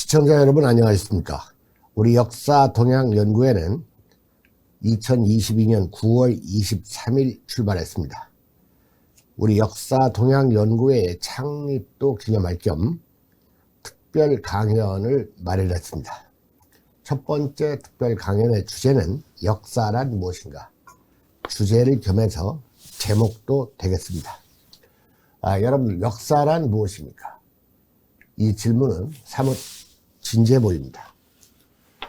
시청자 여러분 안녕하십니까. 우리 역사 동향 연구회는 2022년 9월 23일 출발했습니다. 우리 역사 동향 연구회의 창립도 기념할 겸 특별 강연을 마련했습니다. 첫 번째 특별 강연의 주제는 역사란 무엇인가? 주제를 겸해서 제목도 되겠습니다. 여러분, 역사란 무엇입니까? 이 질문은 사뭇 진지해 보입니다.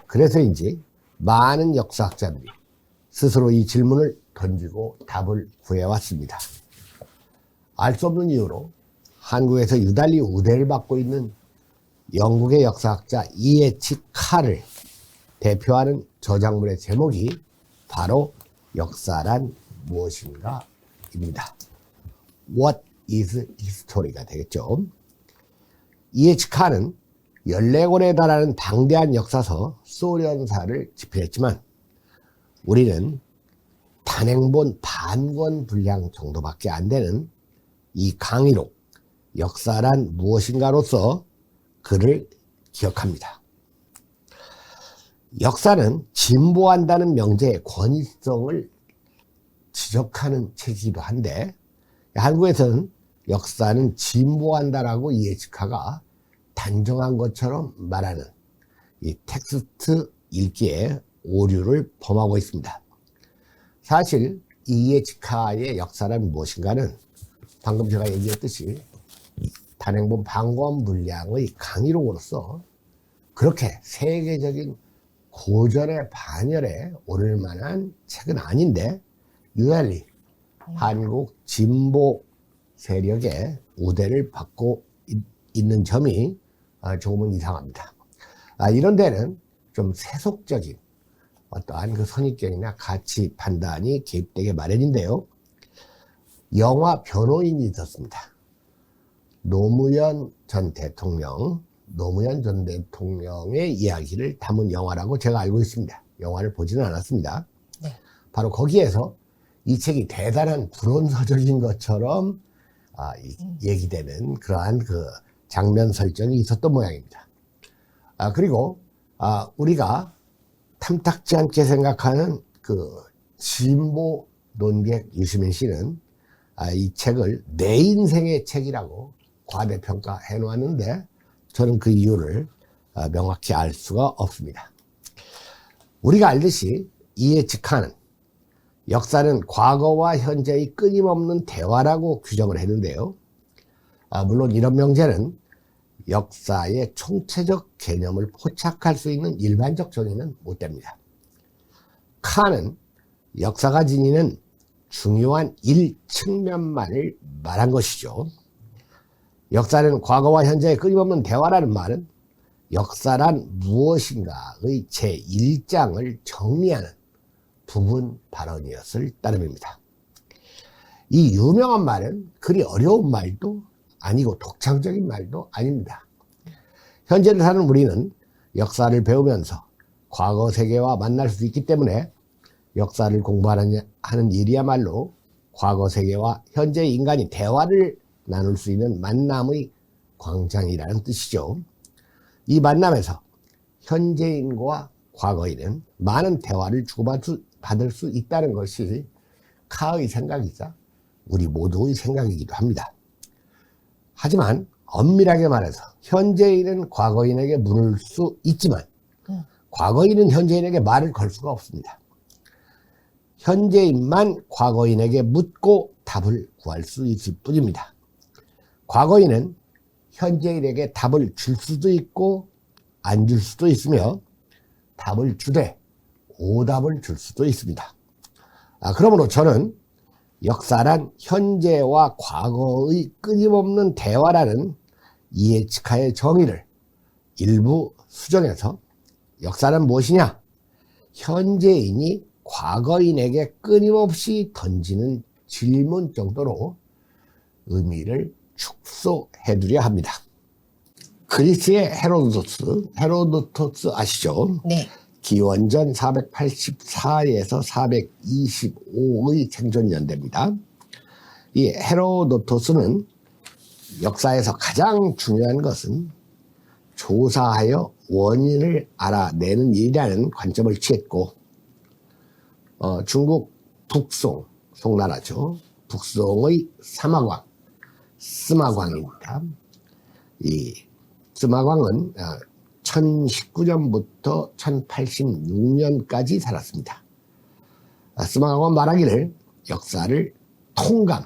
그래서인지 많은 역사학자들이 스스로 이 질문을 던지고 답을 구해왔습니다. 알 수 없는 이유로 한국에서 유달리 우대를 받고 있는 영국의 역사학자 이에치 칼을 대표하는 저작물의 제목이 바로 역사란 무엇인가 입니다. What is history가 되겠죠. 이에치 칼은 14권에 달하는 방대한 역사서 소련사를 집필했지만 우리는 단행본 반권 분량 정도밖에 안 되는 이 강의록 역사란 무엇인가로서 그를 기억합니다. 역사는 진보한다는 명제의 권위성을 지적하는 책이기도 한데 한국에서는 역사는 진보한다라고 이에치카가 단정한 것처럼 말하는 이 텍스트 읽기에 오류를 범하고 있습니다. 사실 이에치카의 역사란 무엇인가는 방금 제가 얘기했듯이 단행본 반권 분량의 강의록으로서 그렇게 세계적인 고전의 반열에 오를 만한 책은 아닌데 유달리 한국 진보 세력의 우대를 받고 있는 점이 조금은 이상합니다. 이런 데는 좀 세속적인 어떠한 그 선입견이나 가치 판단이 개입되게 마련인데요. 영화 변호인이 있었습니다. 노무현 전 대통령의 이야기를 담은 영화라고 제가 알고 있습니다. 영화를 보지는 않았습니다. 네. 바로 거기에서 이 책이 대단한 불온서적인 것처럼 얘기되는 그러한 그 장면 설정이 있었던 모양입니다. 그리고 우리가 탐탁지 않게 생각하는 그 진보 논객 유시민 씨는 이 책을 내 인생의 책이라고 과대평가해 놓았는데 저는 그 이유를 명확히 알 수가 없습니다. 우리가 알듯이 이에치 칼은 역사는 과거와 현재의 끊임없는 대화라고 규정을 했는데요. 물론 이런 명제는 역사의 총체적 개념을 포착할 수 있는 일반적 정의는 못 됩니다. 칼은 역사가 지니는 중요한 일측면만을 말한 것이죠. 역사는 과거와 현재의 끊임없는 대화라는 말은 역사란 무엇인가의 제1장을 정리하는 부분 발언이었을 따름입니다. 이 유명한 말은 그리 어려운 말도 아니고 독창적인 말도 아닙니다. 현재를 사는 우리는 역사를 배우면서 과거 세계와 만날 수 있기 때문에 역사를 공부하는 일이야말로 과거 세계와 현재의 인간이 대화를 나눌 수 있는 만남의 광장이라는 뜻이죠. 이 만남에서 현재인과 과거인은 많은 대화를 주고받을 수 있다는 것이 카의 생각이자 우리 모두의 생각이기도 합니다. 하지만 엄밀하게 말해서 현재인은 과거인에게 물을 수 있지만 과거인은 현재인에게 말을 걸 수가 없습니다. 현재인만 과거인에게 묻고 답을 구할 수 있을 뿐입니다. 과거인은 현재인에게 답을 줄 수도 있고 안 줄 수도 있으며 답을 주되 오답을 줄 수도 있습니다. 그러므로 저는 역사란 현재와 과거의 끊임없는 대화라는 이에치카의 정의를 일부 수정해서 역사란 무엇이냐? 현재인이 과거인에게 끊임없이 던지는 질문 정도로 의미를 축소해두려 합니다. 그리스의 헤로도토스 아시죠? 네. 기원전 484에서 425의 생존 연대입니다. 이 헤로도토스는 역사에서 가장 중요한 것은 조사하여 원인을 알아내는 일이라는 관점을 취했고, 중국 북송, 송나라죠. 북송의 사마광, 스마광입니다. 이 스마광은 1019년부터 1086년까지 살았습니다. 스마광은 말하기를 역사를 통감,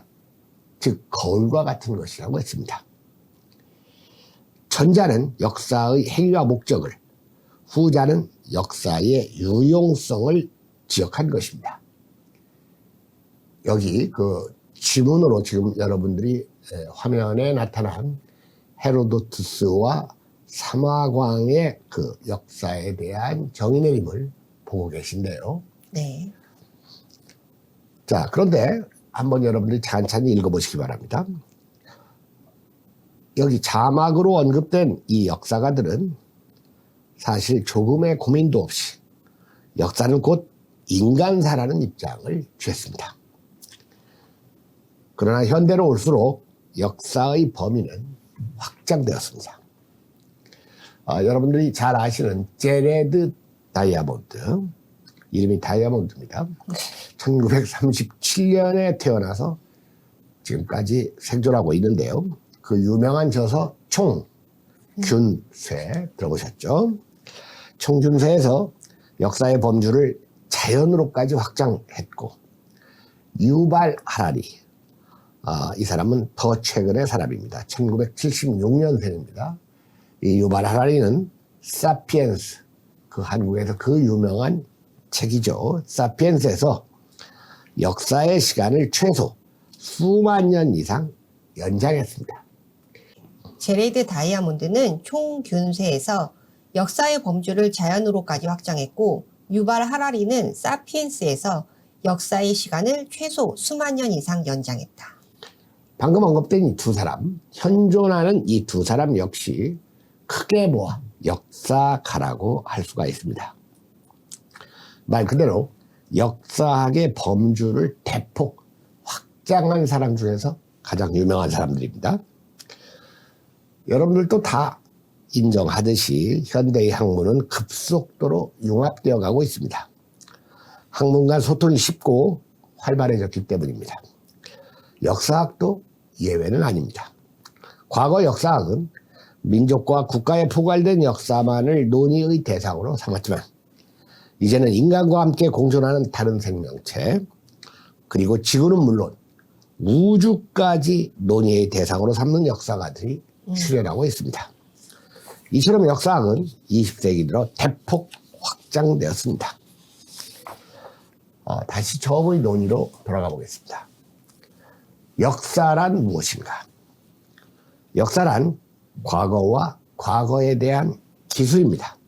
즉 거울과 같은 것이라고 했습니다. 전자는 역사의 행위와 목적을, 후자는 역사의 유용성을 지적한 것입니다. 여기 그 지문으로 지금 여러분들이 화면에 나타난 헤로도투스와 사마광의 그 역사에 대한 정의 내림을 보고 계신데요. 네. 자, 그런데 한번 여러분들이 찬찬히 읽어보시기 바랍니다. 여기 자막으로 언급된 이 역사가들은 사실 조금의 고민도 없이 역사는 곧 인간사라는 입장을 취했습니다. 그러나 현대로 올수록 역사의 범위는 확장되었습니다. 여러분들이 잘 아시는 제레드 다이아몬드, 이름이 다이아몬드입니다. 1937년에 태어나서 지금까지 생존하고 있는데요. 그 유명한 저서 총균쇠 들어보셨죠? 총균쇠에서 역사의 범주를 자연으로까지 확장했고, 유발 하라리, 이 사람은 더 최근의 사람입니다. 1976년생입니다. 이 유발 하라리는 사피엔스, 그 한국에서 그 유명한 책이죠. 사피엔스에서 역사의 시간을 최소 수만 년 이상 연장했습니다. 제레드 다이아몬드는 총균쇠에서 역사의 범주를 자연으로까지 확장했고, 유발 하라리는 사피엔스에서 역사의 시간을 최소 수만 년 이상 연장했다. 방금 언급된 이 두 사람, 현존하는 이 두 사람 역시 크게 모아 역사가라고 할 수가 있습니다. 말 그대로 역사학의 범주를 대폭 확장한 사람 중에서 가장 유명한 사람들입니다. 여러분들도 다 인정하듯이 현대의 학문은 급속도로 융합되어 가고 있습니다. 학문 간 소통이 쉽고 활발해졌기 때문입니다. 역사학도 예외는 아닙니다. 과거 역사학은 민족과 국가에 포괄된 역사만을 논의의 대상으로 삼았지만, 이제는 인간과 함께 공존하는 다른 생명체, 그리고 지구는 물론 우주까지 논의의 대상으로 삼는 역사가들이 출현하고 있습니다. 이처럼 역사학은 20세기 들어 대폭 확장되었습니다. 다시 처음의 논의로 돌아가 보겠습니다. 역사란 무엇인가? 역사란 과거와 과거에 대한 기술입니다.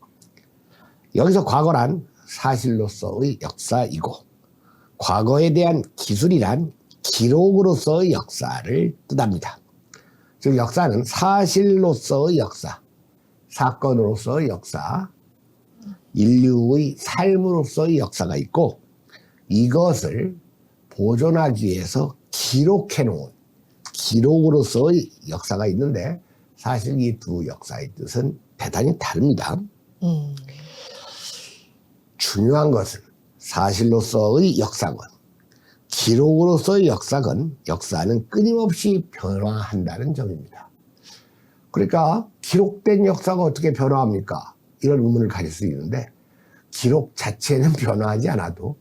여기서 과거란 사실로서의 역사이고, 과거에 대한 기술이란 기록으로서의 역사를 뜻합니다. 즉 역사는 사실로서의 역사, 사건으로서의 역사, 인류의 삶으로서의 역사가 있고, 이것을 보존하기 위해서 기록해놓은 기록으로서의 역사가 있는데, 사실 이 두 역사의 뜻은 대단히 다릅니다. 중요한 것은 사실로서의 역사건, 기록으로서의 역사는 끊임없이 변화한다는 점입니다. 그러니까 기록된 역사가 어떻게 변화합니까? 이런 의문을 가질 수 있는데, 기록 자체는 변화하지 않아도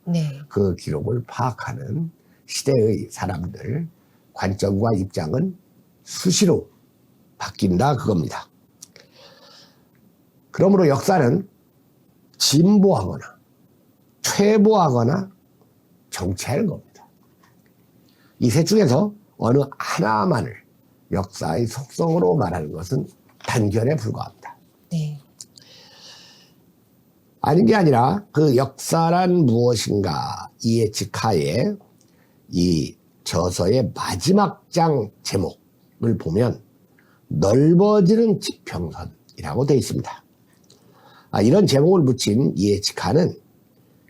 그 기록을 파악하는 시대의 사람들, 관점과 입장은 수시로 바뀐다 그겁니다. 그러므로 역사는 진보하거나 퇴보하거나 정체하는 겁니다. 이 셋 중에서 어느 하나만을 역사의 속성으로 말하는 것은 단견에 불과합니다. 네. 아닌 게 아니라 그 역사란 무엇인가 이 예측하에 이 저서의 마지막 장 제목을 보면 넓어지는 지평선이라고 되어 있습니다. 이런 제목을 붙인 이 예측하는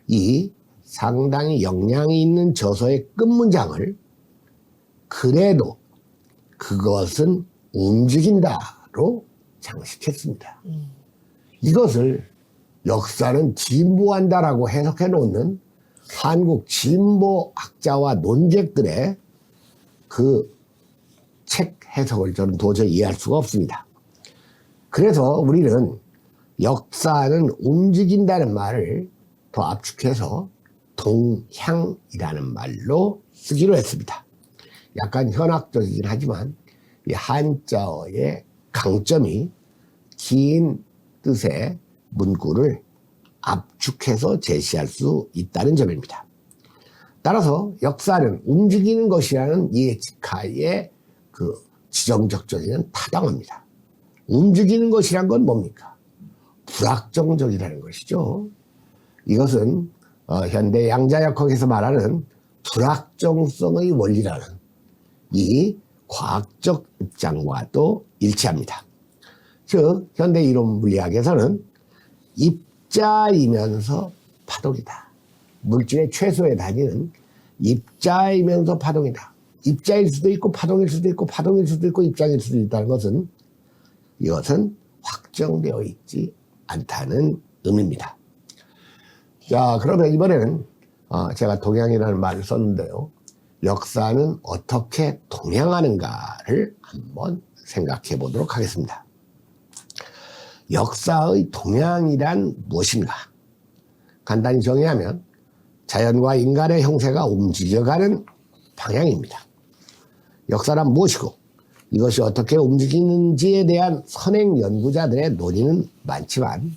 이 상당히 영향이 있는 저서의 끝문장을 그래도 그것은 움직인다로 장식했습니다. 이것을 역사는 진보한다라고 해석해 놓는 한국 진보학자와 논객들의 그 책 해석을 저는 도저히 이해할 수가 없습니다. 그래서 우리는 역사는 움직인다는 말을 더 압축해서 동향이라는 말로 쓰기로 했습니다. 약간 현학적이긴 하지만 이 한자어의 강점이 긴 뜻의 문구를 압축해서 제시할 수 있다는 점입니다. 따라서 역사는 움직이는 것이라는 이에치카의 그 지정적절히는 타당합니다. 움직이는 것이란 건 뭡니까? 불확정적이라는 것이죠. 이것은 현대 양자역학에서 말하는 불확정성의 원리라는 이 과학적 입장과도 일치합니다. 즉 현대 이론 물리학에서는 입자이면서 파동이다. 물질의 최소의 단위는 입자이면서 파동이다. 입자일 수도 있고 파동일 수도 있고 파동일 수도 있고 입자일 수도 있다는 것은 이것은 확정되어 있지 않다는 의미입니다. 자, 그러면 이번에는 제가 동향이라는 말을 썼는데요. 역사는 어떻게 동향하는가를 한번 생각해 보도록 하겠습니다. 역사의 동향이란 무엇인가? 간단히 정의하면 자연과 인간의 형세가 움직여가는 방향입니다. 역사란 무엇이고 이것이 어떻게 움직이는지에 대한 선행 연구자들의 논의는 많지만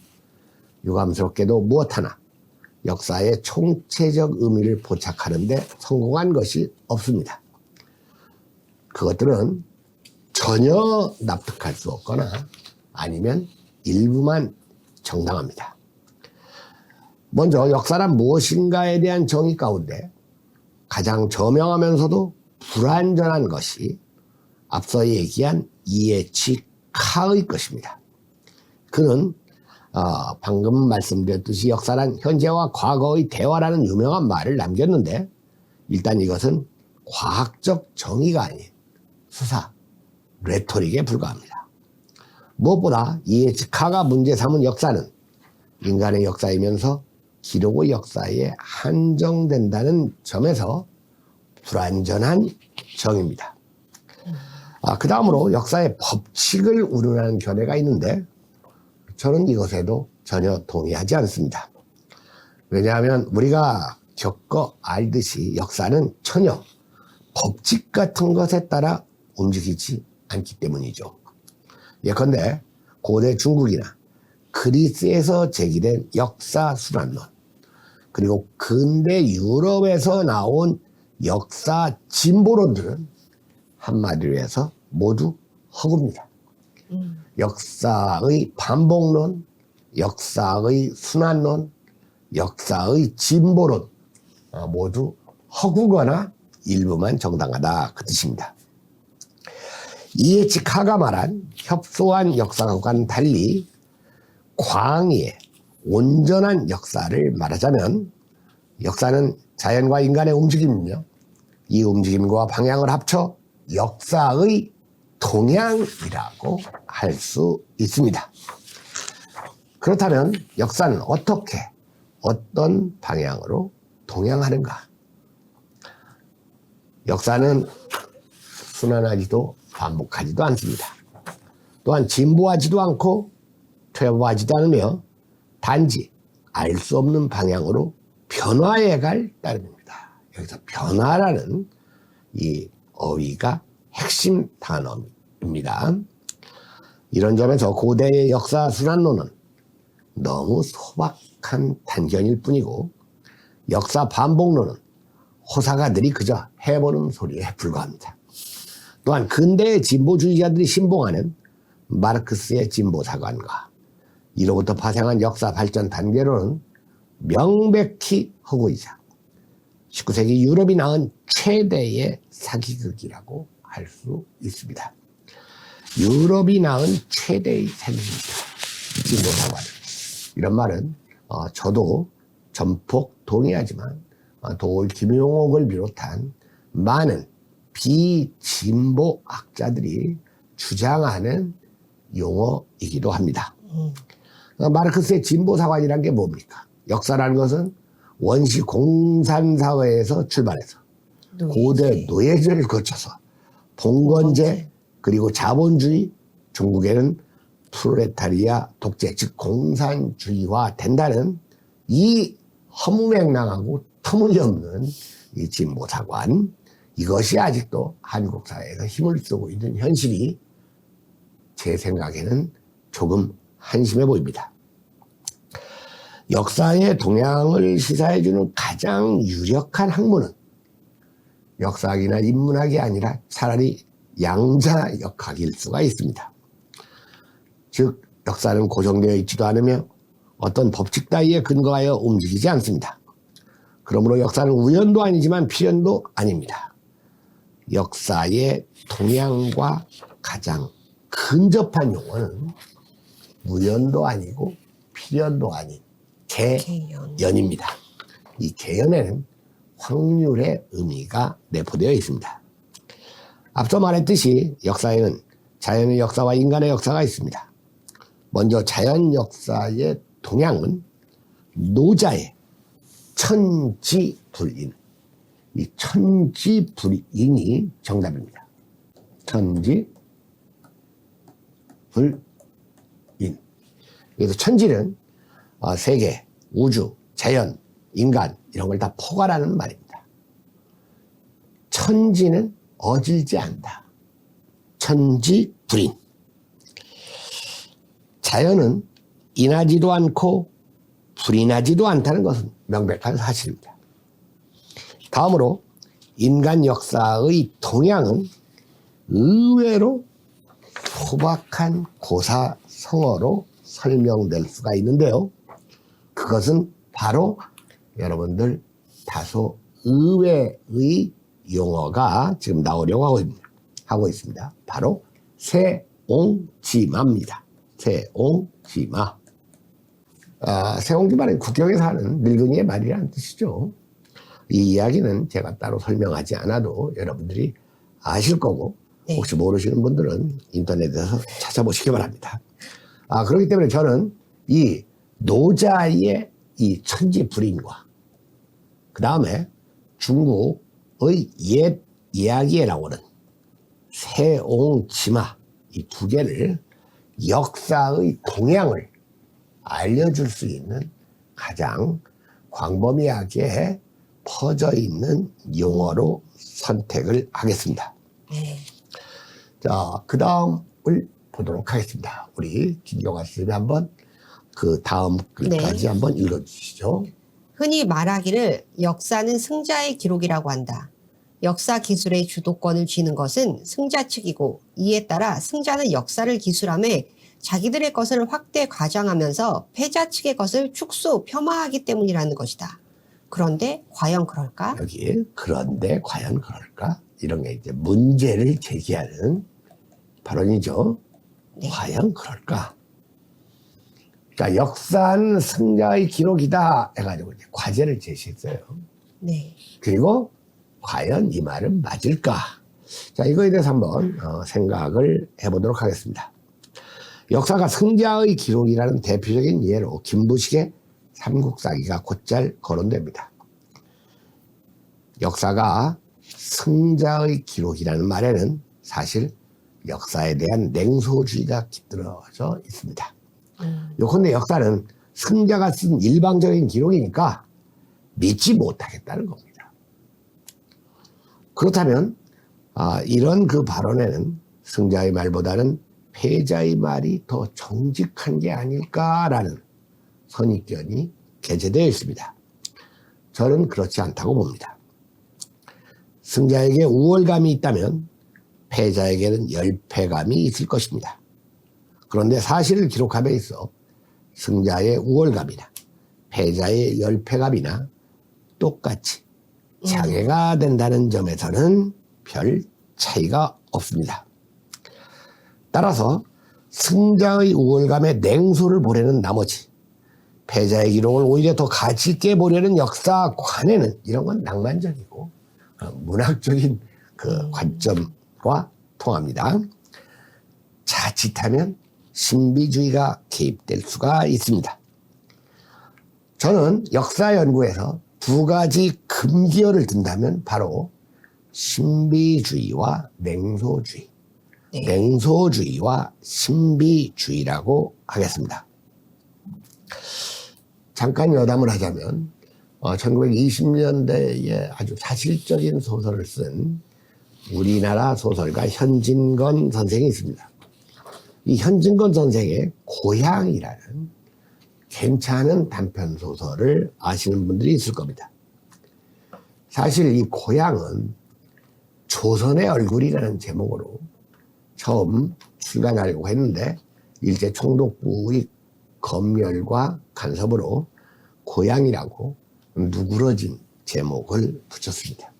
유감스럽게도 무엇 하나 역사의 총체적 의미를 포착하는 데 성공한 것이 없습니다. 그것들은 전혀 납득할 수 없거나 아니면 일부만 정당합니다. 먼저 역사란 무엇인가에 대한 정의 가운데 가장 저명하면서도 불완전한 것이 앞서 얘기한 이에치 카의 것입니다. 그는 방금 말씀드렸듯이 역사란 현재와 과거의 대화라는 유명한 말을 남겼는데 일단 이것은 과학적 정의가 아닌 수사, 레토릭에 불과합니다. 무엇보다 이에치 카가 문제 삼은 역사는 인간의 역사이면서 기록의 역사에 한정된다는 점에서 불완전한 정의입니다. 그 다음으로 역사의 법칙을 운운하는 견해가 있는데 저는 이것에도 전혀 동의하지 않습니다. 왜냐하면 우리가 겪어 알듯이 역사는 전혀 법칙 같은 것에 따라 움직이지 않기 때문이죠. 예컨대 고대 중국이나 그리스에서 제기된 역사 순환론, 그리고 근대 유럽에서 나온 역사 진보론들은 한마디로 해서 모두 허구입니다. 역사의 반복론, 역사의 순환론, 역사의 진보론 모두 허구거나 일부만 정당하다 그 뜻입니다. 이에치 카가 말한 협소한 역사과는 달리 광의의 온전한 역사를 말하자면 역사는 자연과 인간의 움직임이며 이 움직임과 방향을 합쳐 역사의 동향이라고 할 수 있습니다. 그렇다면 역사는 어떻게 어떤 방향으로 동향하는가? 역사는 순환하지도 반복하지도 않습니다. 또한 진보하지도 않고 퇴보하지도 않으며 단지 알 수 없는 방향으로 변화해 갈 따름입니다. 여기서 변화라는 이 어휘가 핵심 단어입니다. 이런 점에서 고대의 역사 순환론은 너무 소박한 단견일 뿐이고 역사 반복론은 호사가들이 그저 해보는 소리에 불과합니다. 또한 근대의 진보주의자들이 신봉하는 마르크스의 진보사관과 이로부터 파생한 역사 발전 단계로는 명백히 허구이자 19세기 유럽이 낳은 최대의 사기극이라고 할 수 있습니다. 유럽이 낳은 최대의 사기극이다. 진보사관. 이런 말은 저도 전폭 동의하지만 도올 김용옥을 비롯한 많은 비진보학자들이 주장하는 용어이기도 합니다. 마르크스의 진보사관이란 게 뭡니까? 역사라는 것은 원시 공산사회에서 출발해서 고대 노예제를 거쳐서 봉건제 그리고 자본주의, 중국에는 프롤레타리아 독재 즉 공산주의화 된다는 이 허무맹랑하고 터무니없는 이 진보사관, 이것이 아직도 한국 사회에서 힘을 쓰고 있는 현실이 제 생각에는 조금 한심해 보입니다. 역사의 동향을 시사해주는 가장 유력한 학문은 역사학이나 인문학이 아니라 차라리 양자역학일 수가 있습니다. 즉 역사는 고정되어 있지도 않으며 어떤 법칙 따위에 근거하여 움직이지 않습니다. 그러므로 역사는 우연도 아니지만 필연도 아닙니다. 역사의 동향과 가장 근접한 용어는 우연도 아니고 필연도 아닌 개연입니다. 이 개연에는 확률의 의미가 내포되어 있습니다. 앞서 말했듯이 역사에는 자연의 역사와 인간의 역사가 있습니다. 먼저 자연 역사의 동향은 노자의 천지불인, 이 천지불인이 정답입니다. 천지불인. 그래서 천지는 세계, 우주, 자연, 인간 이런 걸 다 포괄하는 말입니다. 천지는 어질지 않다. 천지불인. 자연은 인하지도 않고 불인하지도 않다는 것은 명백한 사실입니다. 다음으로 인간 역사의 동향은 의외로 소박한 고사성어로 설명될 수가 있는데요. 그것은 바로 여러분들 다소 의외의 용어가 지금 나오려고 하고 있습니다. 바로 세옹지마입니다. 세옹지마. 세옹지마는 국경에 사는 늙은이의 말이라는 뜻이죠. 이 이야기는 제가 따로 설명하지 않아도 여러분들이 아실 거고, 혹시 모르시는 분들은 인터넷에서 찾아보시기 바랍니다. 그렇기 때문에 저는 이 노자의 이 천지불인과 그 다음에 중국의 옛 이야기에 나오는 세옹지마, 이 두 개를 역사의 동향을 알려줄 수 있는 가장 광범위하게 퍼져 있는 용어로 선택을 하겠습니다. 자, 그 다음을 보도록 하겠습니다. 우리 김경아 선생님이 한번 그 다음 글까지 한번 읽어주시죠. 흔히 말하기를 역사는 승자의 기록이라고 한다. 역사 기술의 주도권을 쥐는 것은 승자 측이고, 이에 따라 승자는 역사를 기술함에 자기들의 것을 확대 과장하면서 패자 측의 것을 축소 폄하하기 때문이라는 것이다. 그런데 과연 그럴까? 여기 그런데 과연 그럴까? 이런 게 이제 문제를 제기하는 발언이죠. 과연 그럴까? 자, 역사는 승자의 기록이다 해가지고 이제 과제를 제시했어요. 그리고 과연 이 말은 맞을까? 자, 이거에 대해서 한번 생각을 해보도록 하겠습니다. 역사가 승자의 기록이라는 대표적인 예로 김부식의 삼국사기가 곧잘 거론됩니다. 역사가 승자의 기록이라는 말에는 사실 역사에 대한 냉소주의가 깃들어져 있습니다. 요컨대 역사는 승자가 쓴 일방적인 기록이니까 믿지 못하겠다는 겁니다. 그렇다면 이런 그 발언에는 승자의 말보다는 패자의 말이 더 정직한 게 아닐까라는 선입견이 게재되어 있습니다. 저는 그렇지 않다고 봅니다. 승자에게 우월감이 있다면 패자에게는 열패감이 있을 것입니다. 그런데 사실을 기록함에 있어 승자의 우월감이나 패자의 열패감이나 똑같이 장애가 된다는 점에서는 별 차이가 없습니다. 따라서 승자의 우월감에 냉소를 보려는 나머지 패자의 기록을 오히려 더 가치 있게 보려는 역사관에는 이런 건 낭만적이고 문학적인 그 관점과 통합니다. 자칫하면 신비주의가 개입될 수가 있습니다. 저는 역사 연구에서 두 가지 금기어를 든다면 바로 신비주의와 냉소주의, 네. 냉소주의와 신비주의라고 하겠습니다. 잠깐 여담을 하자면 1920년대에 아주 사실적인 소설을 쓴 우리나라 소설가 현진건 선생이 있습니다. 이 현진건 선생의 고향이라는 괜찮은 단편 소설을 아시는 분들이 있을 겁니다. 사실 이 고향은 조선의 얼굴이라는 제목으로 처음 출간하려고 했는데 일제 총독부의 검열과 간섭으로 고향이라고 누그러진 제목을 붙였습니다.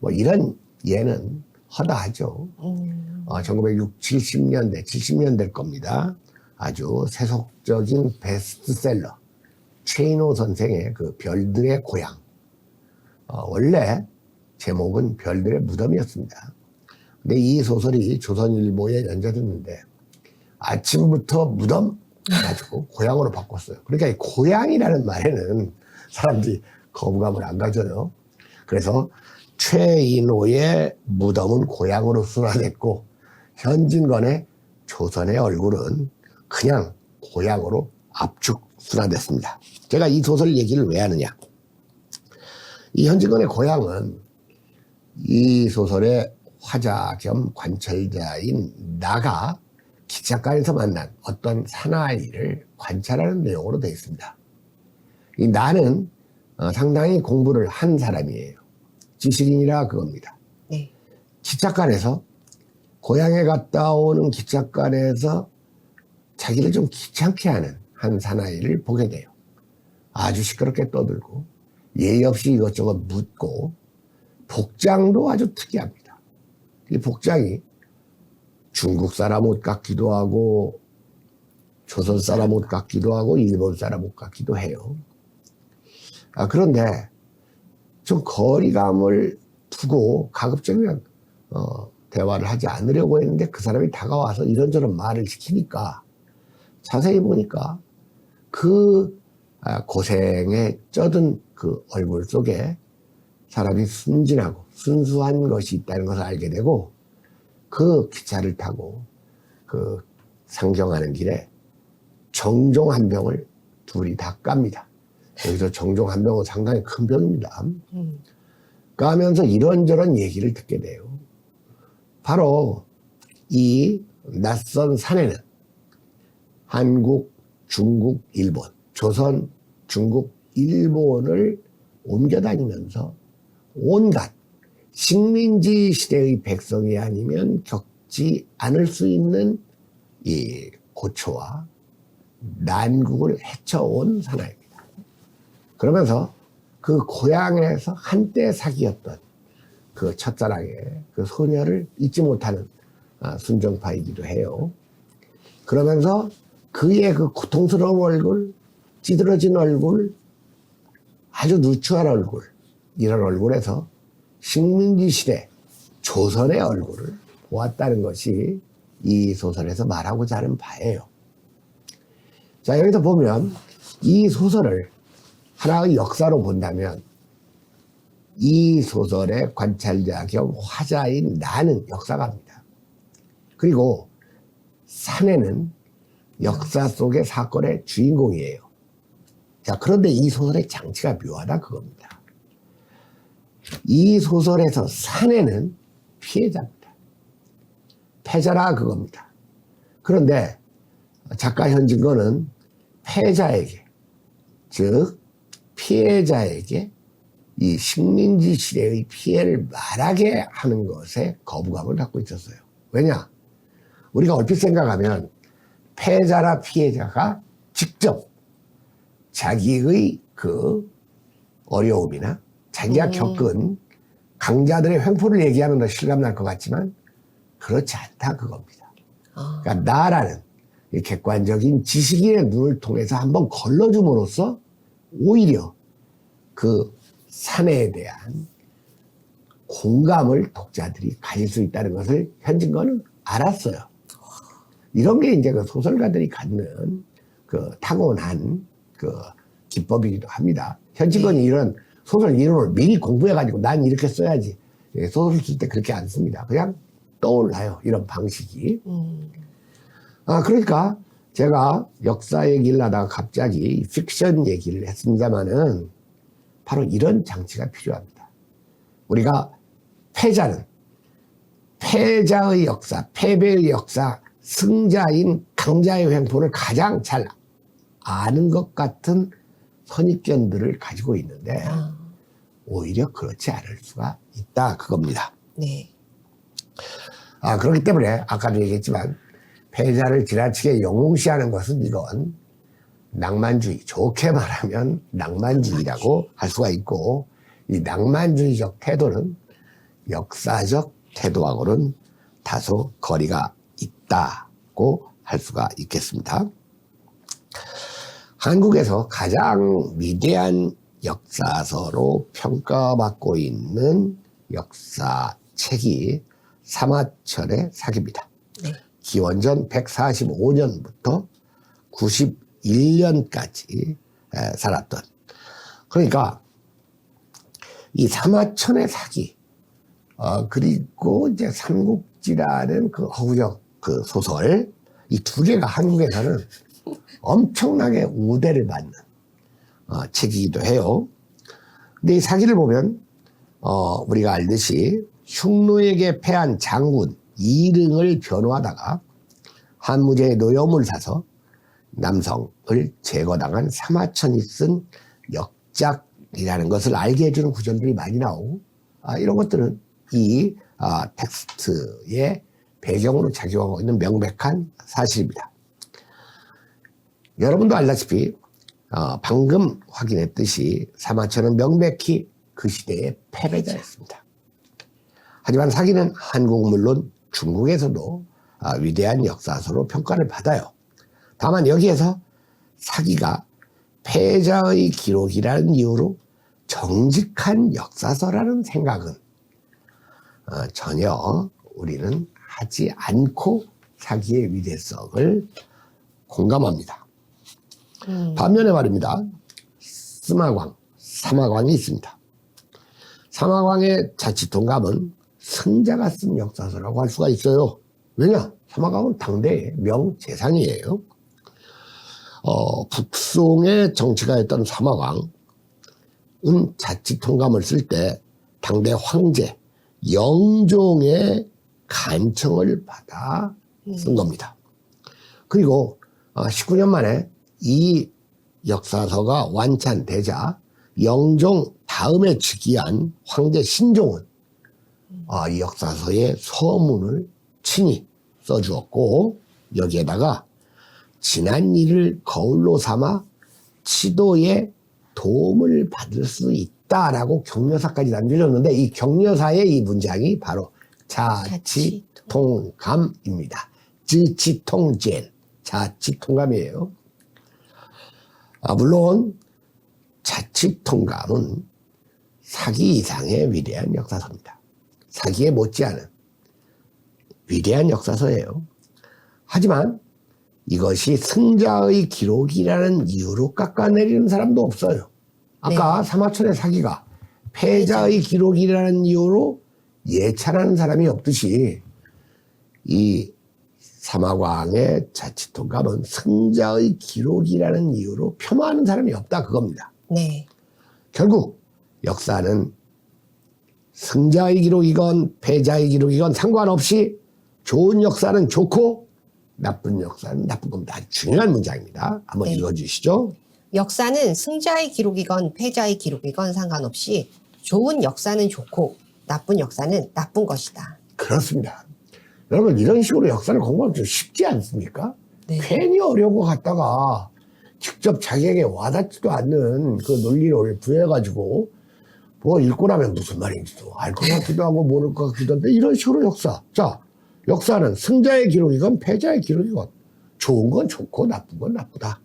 뭐 이런 예는 허다하죠. 1960, 70년대, 70년대일 겁니다. 아주 세속적인 베스트셀러 최인호 선생의 그 별들의 고향. 원래 제목은 별들의 무덤이었습니다. 근데 이 소설이 조선일보에 연재됐는데 아침부터 무덤 가지고 고향으로 바꿨어요. 그러니까 이 고향이라는 말에는 사람들이 거부감을 안 가져요. 그래서 최인호의 무덤은 고향으로 순화됐고 현진건의 조선의 얼굴은 그냥 고향으로 압축 순화됐습니다. 제가 이 소설 얘기를 왜 하느냐. 이 현진건의 고향은 이 소설의 화자 겸 관찰자인 나가 기찻간에서 만난 어떤 사나이를 관찰하는 내용으로 되어 있습니다. 이 나는 상당히 공부를 한 사람이에요. 지식인이라 그겁니다. 네. 기찻간에서 고향에 갔다 오는 기찻간에서 자기를 좀 귀찮게 하는 한 사나이를 보게 돼요. 아주 시끄럽게 떠들고 예의 없이 이것저것 묻고 복장도 아주 특이합니다. 이 복장이 중국 사람 옷 같기도 하고 조선 사람 옷 같기도 하고 일본 사람 옷 같기도 해요. 그런데 좀 거리감을 두고 가급적이면 대화를 하지 않으려고 했는데 그 사람이 다가와서 이런저런 말을 시키니까 자세히 보니까 그 고생에 쩌든 그 얼굴 속에 사람이 순진하고 순수한 것이 있다는 것을 알게 되고 그 기차를 타고 그 상정하는 길에 정종 한 병을 둘이 다 깝니다. 여기서 정종 한 병은 상당히 큰 병입니다. 까면서 이런저런 얘기를 듣게 돼요. 바로 이 낯선 산에는 한국, 중국, 일본, 조선, 중국, 일본을 옮겨 다니면서 온갖 식민지 시대의 백성이 아니면 겪지 않을 수 있는 이 고초와 난국을 헤쳐온 사나이입니다. 그러면서 그 고향에서 한때 사귀었던 그 첫사랑의 그 소녀를 잊지 못하는 순정파이기도 해요. 그러면서 그의 그 고통스러운 얼굴, 찌들어진 얼굴, 아주 누추한 얼굴, 이런 얼굴에서 식민지 시대 조선의 얼굴을 보았다는 것이 이 소설에서 말하고자 하는 바예요. 자, 여기서 보면 이 소설을 하나의 역사로 본다면 이 소설의 관찰자 겸 화자인 나는 역사가입니다. 그리고 사내는 역사 속의 사건의 주인공이에요. 자, 그런데 이 소설의 장치가 묘하다 그겁니다. 이 소설에서 사내는 피해자입니다. 패자라 그겁니다. 그런데 작가 현진건은 패자에게, 즉 피해자에게 이 식민지 시대의 피해를 말하게 하는 것에 거부감을 갖고 있었어요. 왜냐? 우리가 얼핏 생각하면 패자나 피해자가 직접 자기의 그 어려움이나 자기가 겪은 강자들의 횡포를 얘기하면 더 실감날 것 같지만 그렇지 않다 그겁니다. 그러니까 나라는 이 객관적인 지식인의 눈을 통해서 한번 걸러줌으로써 오히려 그 사내에 대한 공감을 독자들이 가질 수 있다는 것을 현진건은 알았어요. 이런 게 이제 그 소설가들이 갖는 그 타고난 그 기법이기도 합니다. 현직은 이런 소설 이론을 미리 공부해가지고 난 이렇게 써야지. 소설 쓸 때 그렇게 안 씁니다. 그냥 떠올라요. 이런 방식이. 그러니까 제가 역사 얘기를 하다가 갑자기 픽션 얘기를 했습니다만은 바로 이런 장치가 필요합니다. 우리가 패자의 역사, 패배의 역사, 승자인 강자의 횡포를 가장 잘 아는 것 같은 선입견들을 가지고 있는데 오히려 그렇지 않을 수가 있다 그겁니다. 네. 그렇기 때문에 아까도 얘기했지만 패자를 지나치게 영웅시하는 것은 이건 낭만주의, 좋게 말하면 낭만주의라고 할 수가 있고, 이 낭만주의적 태도는 역사적 태도하고는 다소 거리가 있다고 할 수가 있겠습니다. 한국에서 가장 위대한 역사서로 평가받고 있는 역사책이 사마천의 사기입니다. 네. 기원전 145년부터 91년까지 살았던. 그러니까 이 사마천의 사기, 그리고 이제 삼국지라는 그 허구적 그 소설, 이 두 개가 한국에서는 엄청나게 우대를 받는 책이기도 해요. 근데 이 사기를 보면 우리가 알듯이 흉노에게 패한 장군 이릉을 변호하다가 한무제의 노여움을 사서 남성을 제거당한 사마천이 쓴 역작이라는 것을 알게 해주는 구절들이 많이 나오고, 이런 것들은 이 텍스트의 배경으로 작용하고 있는 명백한 사실입니다. 여러분도 알다시피 방금 확인했듯이 사마천은 명백히 그 시대의 패배자였습니다. 하지만 사기는 한국 물론 중국에서도 위대한 역사서로 평가를 받아요. 다만 여기에서 사기가 패자의 기록이라는 이유로 정직한 역사서라는 생각은 전혀 우리는 하지 않고 사기의 위대성을 공감합니다. 반면에 말입니다. 사마광이 있습니다. 사마광의 자치통감은 승자가 쓴 역사서라고 할 수가 있어요. 왜냐? 사마광은 당대의 명재상이에요. 북송의 정치가였던 사마광은 자치통감을 쓸 때 당대 황제 영종의 간청을 받아 쓴 겁니다. 그리고 19년 만에 이 역사서가 완찬되자 영종 다음에 즉위한 황제 신종은 이 역사서의 서문을 친히 써주었고, 여기에다가 지난 일을 거울로 삼아 치도에 도움을 받을 수 있다라고 격려사까지 남겨줬는데, 이 격려사의 이 문장이 바로 자치통감입니다. 지치통젠, 자치통감이에요. 물론 자치통감은 사기 이상의 위대한 역사서입니다. 사기에 못지않은 위대한 역사서예요. 하지만 이것이 승자의 기록이라는 이유로 깎아내리는 사람도 없어요. 아까 사마천의 사기가 패자의 기록이라는 이유로 예찬하는 사람이 없듯이 이 사마광의 자치통감은 승자의 기록이라는 이유로 폄하하는 사람이 없다 그겁니다. 네. 결국 역사는 승자의 기록이건 패자의 기록이건 상관없이 좋은 역사는 좋고 나쁜 역사는 나쁜 겁니다. 아주 중요한 문장입니다. 한번 읽어주시죠. 역사는 승자의 기록이건 패자의 기록이건 상관없이 좋은 역사는 좋고 나쁜 역사는 나쁜 것이다. 그렇습니다. 여러분 이런 식으로 역사를 공부하면 좀 쉽지 않습니까? 네. 괜히 어려운 것 같다가 직접 자기에게 와닿지도 않는 그 논리를 부여해가지고 뭐 읽고 나면 무슨 말인지도 알 것 같기도 하고 모를 것 같기도 한데, 이런 식으로 역사. 자, 역사는 승자의 기록이건 패자의 기록이건 좋은 건 좋고 나쁜 건 나쁘다.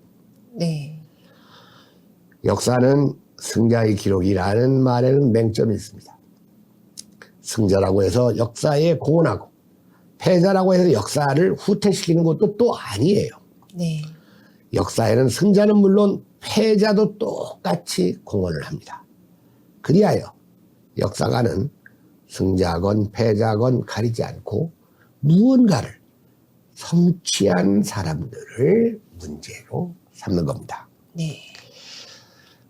네. 역사는 승자의 기록이라는 말에는 맹점이 있습니다. 승자라고 해서 역사에 공헌하고 패자라고 해서 역사를 후퇴시키는 것도 또 아니에요. 네. 역사에는 승자는 물론 패자도 똑같이 공헌을 합니다. 그리하여 역사가는 승자건 패자건 가리지 않고 무언가를 성취한 사람들을 문제로 삼는 겁니다. 네.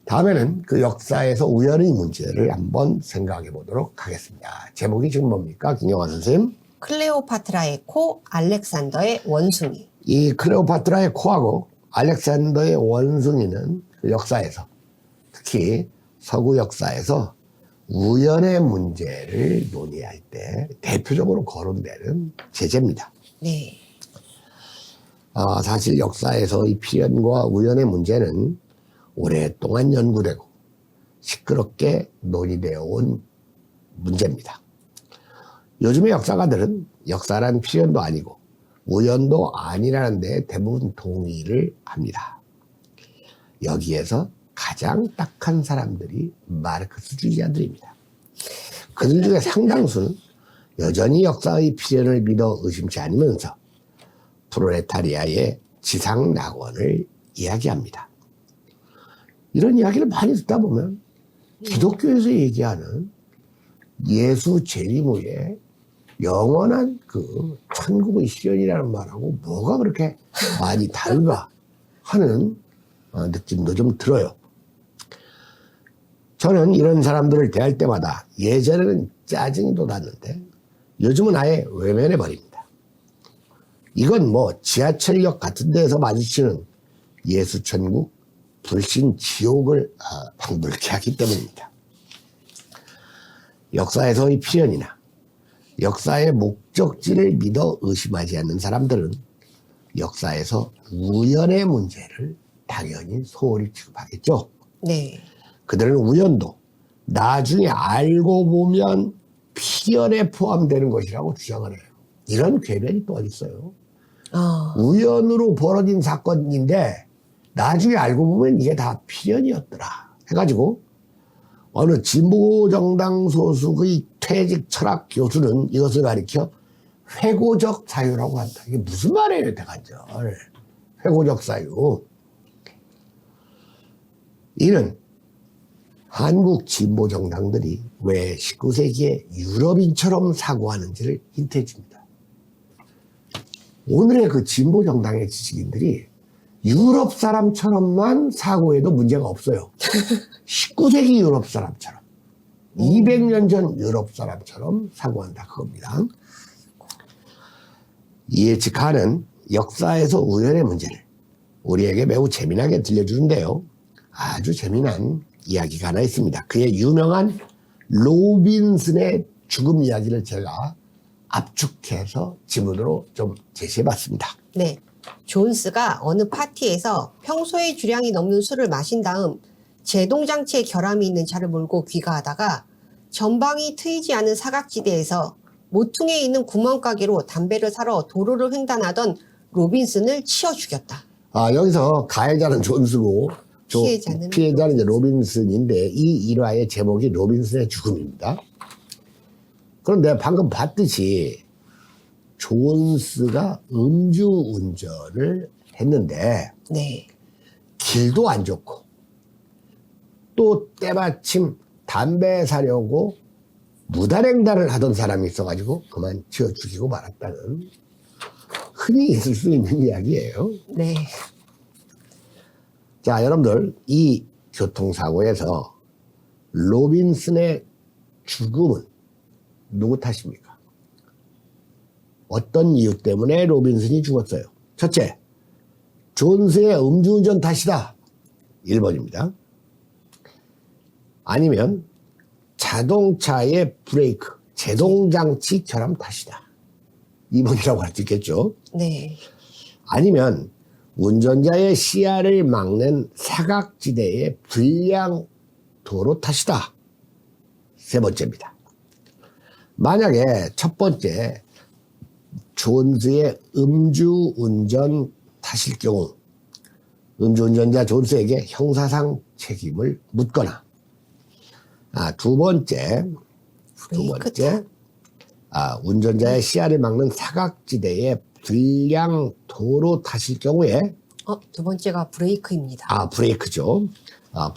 다음에는 그 역사에서 우연의 문제를 한번 생각해 보도록 하겠습니다. 제목이 지금 뭡니까? 김영환 선생님. 클레오파트라의 코, 알렉산더의 원숭이. 이 클레오파트라의 코하고 알렉산더의 원숭이는 그 역사에서, 특히 서구 역사에서 우연의 문제를 논의할 때 대표적으로 거론되는 제재입니다. 네. 사실 역사에서 이 필연과 우연의 문제는 오랫동안 연구되고 시끄럽게 논의되어 온 문제입니다. 요즘의 역사가들은 역사란 필연도 아니고 우연도 아니라는 데 대부분 동의를 합니다. 여기에서 가장 딱한 사람들이 마르크스주의자들입니다. 그들 중에 상당수는 여전히 역사의 필연을 믿어 의심치 않으면서 프롤레타리아의 지상 낙원을 이야기합니다. 이런 이야기를 많이 듣다 보면 기독교에서 얘기하는 예수 재림 후에 영원한 그 천국의 실현이라는 말하고 뭐가 그렇게 많이 다른가 하는 느낌도 좀 들어요. 저는 이런 사람들을 대할 때마다 예전에는 짜증이 돋았는데 요즘은 아예 외면해버립니다. 이건 뭐 지하철역 같은 데에서 마주치는 예수 천국, 불신 지옥을 방불케 하기 때문입니다. 역사에서의 필연이나 역사의 목적지를 믿어 의심하지 않는 사람들은 역사에서 우연의 문제를 당연히 소홀히 취급하겠죠. 네. 그들은 우연도 나중에 알고 보면 필연에 포함되는 것이라고 주장을 해요. 이런 궤변이 또 어디 있어요. 우연으로 벌어진 사건인데 나중에 알고 보면 이게 다 필연이었더라 해가지고 어느 진보정당 소속의 퇴직 철학 교수는 이것을 가리켜 회고적 사유라고 한다. 이게 무슨 말이에요, 대간절. 회고적 사유. 이는 한국 진보정당들이 왜 19세기에 유럽인처럼 사고하는지를 힌트해 줍니다. 오늘의 그 진보정당의 지식인들이 유럽 사람처럼만 사고해도 문제가 없어요. 19세기 유럽 사람처럼. 200년 전 유럽 사람처럼 사고한다. 그겁니다. 이에 직하는 역사에서 우연의 문제를 우리에게 매우 재미나게 들려주는데요. 아주 재미난 이야기가 하나 있습니다. 그의 유명한 로빈슨의 죽음 이야기를 제가 압축해서 지문으로 좀 제시해봤습니다. 네. 존스가 어느 파티에서 평소의 주량이 넘는 술을 마신 다음 제동장치에 결함이 있는 차를 몰고 귀가하다가 전방이 트이지 않은 사각지대에서 모퉁이에 있는 구멍가게로 담배를 사러 도로를 횡단하던 로빈슨을 치어 죽였다. 여기서 가해자는 존스고 피해자는 이제 로빈슨인데 이 일화의 제목이 로빈슨의 죽음입니다. 그런데 방금 봤듯이 존스가 음주운전을 했는데 네. 길도 안 좋고 또 때마침 담배 사려고 무단횡단을 하던 사람이 있어가지고 그만 치어 죽이고 말았다는 흔히 있을 수 있는 이야기예요. 네. 자, 여러분들 이 교통사고에서 로빈슨의 죽음은 누구 탓입니까? 어떤 이유 때문에 로빈슨이 죽었어요? 첫째, 존스의 음주운전 탓이다. 1번입니다. 아니면 자동차의 브레이크, 제동장치 결함 탓이다. 2번이라고 할 수 있겠죠. 네. 아니면 운전자의 시야를 막는 사각지대의 불량 도로 탓이다. 3번째입니다. 만약에 첫 번째 존스의 음주운전 탓일 경우 음주운전자 존스에게 형사상 책임을 묻거나 두 번째 운전자의 시야를 막는 사각지대에 불량 도로 타실 경우에 두 번째가 브레이크입니다. 브레이크죠.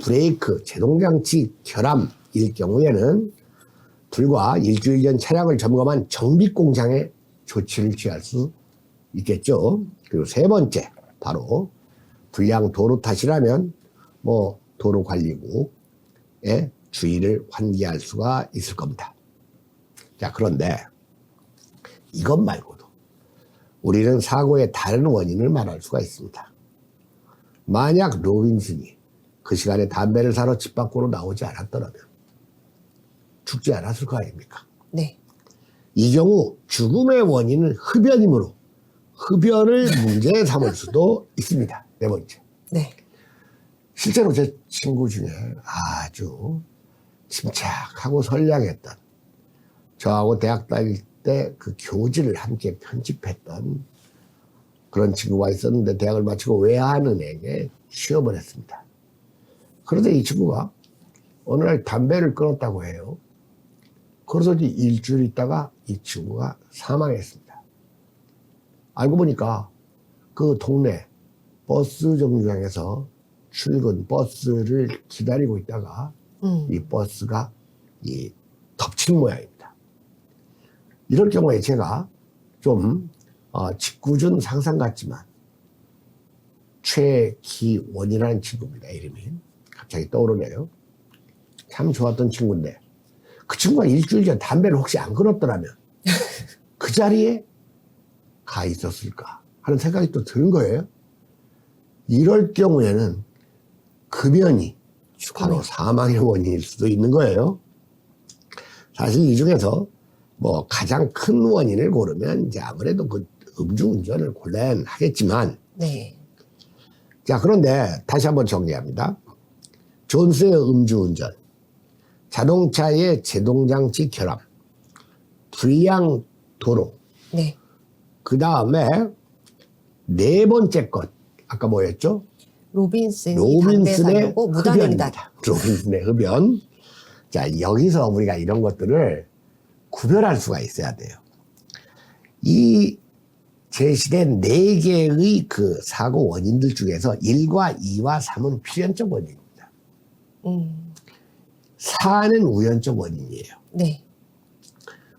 브레이크 제동장치 결함일 경우에는 불과 일주일 전 차량을 점검한 정비공장에 조치를 취할 수 있겠죠. 그리고 세 번째, 바로 불량 도로 탓이라면 도로관리국에 주의를 환기할 수가 있을 겁니다. 자, 그런데 이것 말고도 우리는 사고의 다른 원인을 말할 수가 있습니다. 만약 로빈슨이 그 시간에 담배를 사러 집 밖으로 나오지 않았더라면 죽지 않았을 거 아닙니까? 네. 이 경우 죽음의 원인은 흡연이므로 흡연을 문제 삼을 수도 있습니다. 네 번째. 네. 실제로 제 친구 중에 아주 침착하고 선량했던, 저하고 대학 다닐 때 그 교지를 함께 편집했던 그런 친구가 있었는데 대학을 마치고 외환은행에 취업을 했습니다. 그런데 이 친구가 어느 날 담배를 끊었다고 해요. 그래서 일주일 있다가 이 친구가 사망했습니다. 알고 보니까 그 동네 버스 정류장에서 출근 버스를 기다리고 있다가 이 버스가 덮친 모양입니다. 이럴 경우에 제가 좀 짓궂은 상상 같지만 최기원이라는 친구입니다. 이름이 갑자기 떠오르네요. 참 좋았던 친구인데 그 친구가 일주일 전 담배를 혹시 안 끊었더라면 그 자리에 가 있었을까 하는 생각이 또 드는 거예요. 이럴 경우에는 급연이 바로 사망의 원인일 수도 있는 거예요. 사실 이 중에서 가장 큰 원인을 고르면 이제 아무래도 그 음주운전을 골라야 하겠지만, 네. 자, 그런데 다시 한번 정리합니다. 존스의 음주운전, 자동차의 제동장치 결함, 불량 도로, 네. 그 다음에 네 번째 것, 아까 뭐였죠? 로빈슨의 무단횡단. 로빈슨의 흡연. 자, 여기서 우리가 이런 것들을 구별할 수가 있어야 돼요. 이 제시된 4개의 그 사고 원인들 중에서 1과 2와 3은 필연적 원인입니다. 4는 우연적 원인이에요. 네.